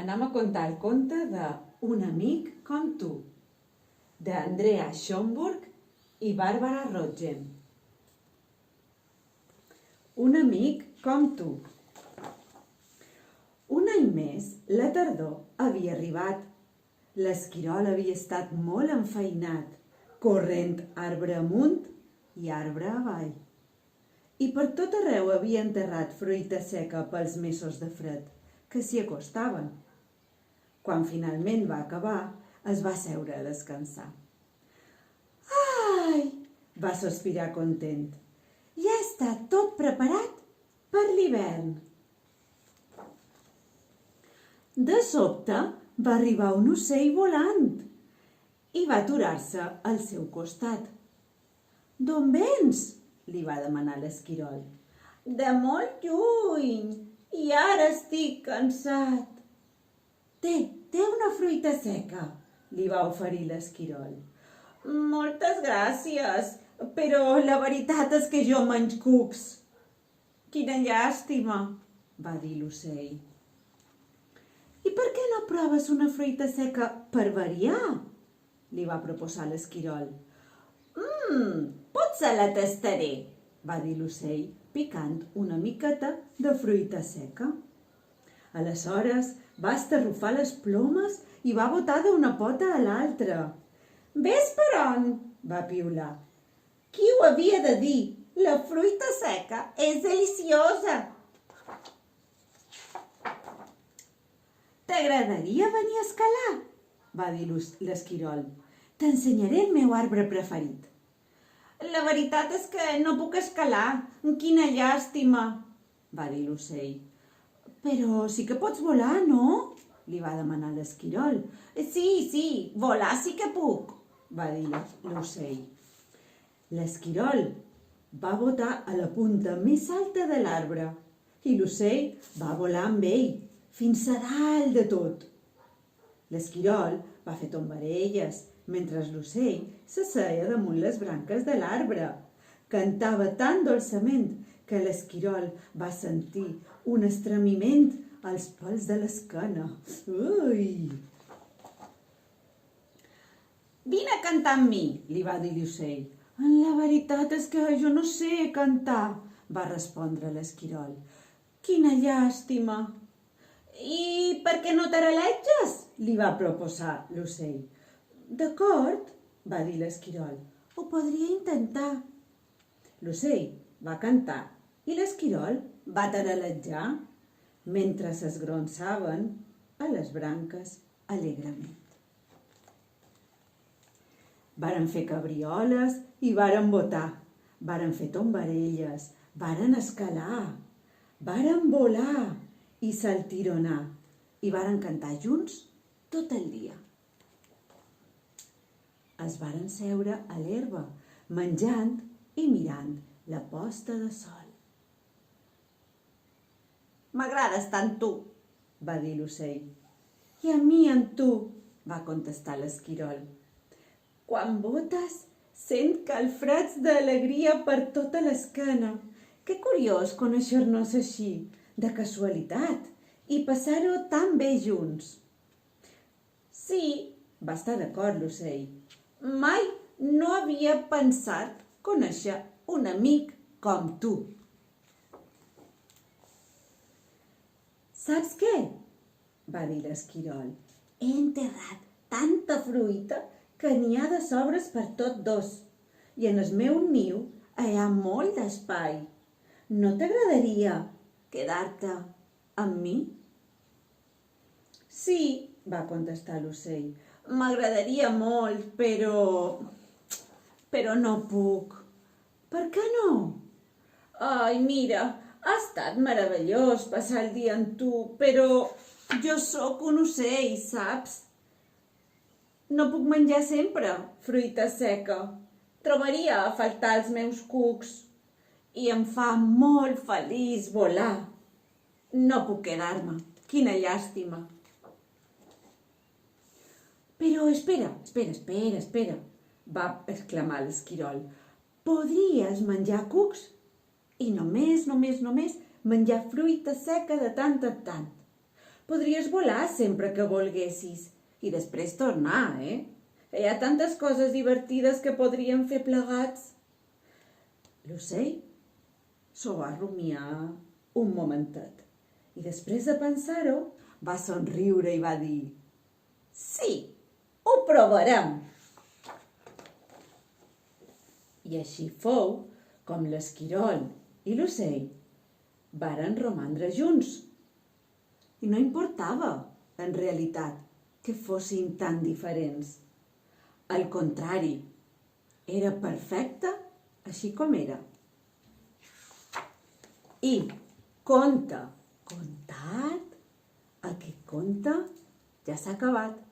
Anem a contar el conte de Un amic com tu, d'Andrea Schomburg i Bàrbara Rodgem. Un amic com tu. Un any més, la tardor havia arribat. L'esquirol havia estat molt enfeinat, corrent arbre amunt i arbre avall. I per tot arreu havia enterrat fruita seca pels mesos de fred que s'hi acostaven. Quan finalment va acabar, es va seure a descansar. «Ai!», va sospirar content. «Ja està tot preparat per l'hivern». De sobte va arribar un ocell volant i va aturar-se al seu costat. «D'on vens?», li va demanar l'esquirol. «De molt lluny i ara estic cansat». Té una fruita seca», li va oferir l'esquirol. «Moltes gràcies, però la veritat és que jo menys cucs». «Quina llàstima», va dir l'ocell. «I per què no proves una fruita seca per variar?», li va proposar l'esquirol. «Potser la tastaré», va dir l'ocell, picant una miqueta de fruita seca. Aleshores va estarrufar les plomes i va botar d'una pota a l'altra. «Ves per on?», va piular. «Qui ho havia de dir? La fruita seca és deliciosa!» «T'agradaria venir a escalar?», va dir l'esquirol. «T'ensenyaré el meu arbre preferit». «La veritat és que no puc escalar. Quina llàstima», va dir l'ocell. «Però sí que pots volar, no?», li va demanar l'esquirol. Sí, volar sí que puc», va dir l'ocell. L'esquirol va botar a la punta més alta de l'arbre i l'ocell va volar amb ell fins a dalt de tot. L'esquirol va fer tombarelles mentre l'ocell s'asseia damunt les branques de l'arbre. Cantava tan dolçament que l'esquirol va sentir un estremiment als pèls de l'esquena. Ui! «Vine a cantar amb mi», li va dir l'ocell. «La veritat és que jo no sé cantar», va respondre l'esquirol. «Quina llàstima». «I per què no taral·leges?», li va proposar l'ocell. «D'acord», va dir l'esquirol, «ho podria intentar». L'ocell va cantar i l'esquirol va taral·lejar mentre s'esgronsaven a les branques alegrement. Varen fer cabrioles i varen botar, varen fer tombarelles, varen escalar, varen volar i saltironar i varen cantar junts tot el dia. Es varen seure a l'herba, menjant i mirant la posta de sol. «M'agrades tant tu», va dir l'ocell. «I a mi amb tu», va contestar l'esquirol. «Quan botes, sent calfreds d'alegria per tota l'esquena. Que curiós conèixer-nos així, de casualitat, i passar-ho tan bé junts». «Sí», va estar d'acord l'ocell. «Mai no havia pensat conèixer un amic com tu». «Saps què?», va dir l'esquirol. «He enterrat tanta fruita que n'hi ha de sobres per tot dos, i en el meu niu hi ha molt d'espai. No t'agradaria quedar-te amb mi?». «Sí», va contestar l'ocell, «m'agradaria molt, però no puc». «Per què no?». «Ai, mira, ha estat meravellós passar el dia amb tu, però jo sóc un ocell, saps? No puc menjar sempre fruita seca. Trobaria a faltar els meus cucs i em fa molt feliç volar. No puc quedar-me. Quina llàstima». «Però espera», va exclamar l'esquirol. «Podries menjar cucs i només menjar fruita seca de tant en tant. Podries volar sempre que volguessis i després tornar, Hi ha tantes coses divertides que podríem fer plegats. L'ocell s'ho va rumiar un momentet i després de pensar-ho va somriure i va dir: sí, ho provarem. I així fou com l'esquirol i l'ocell varen romandre junts. I no importava, en realitat, que fossin tan diferents. Al contrari, era perfecte així com era. I conte contat, aquest conte ja s'ha acabat.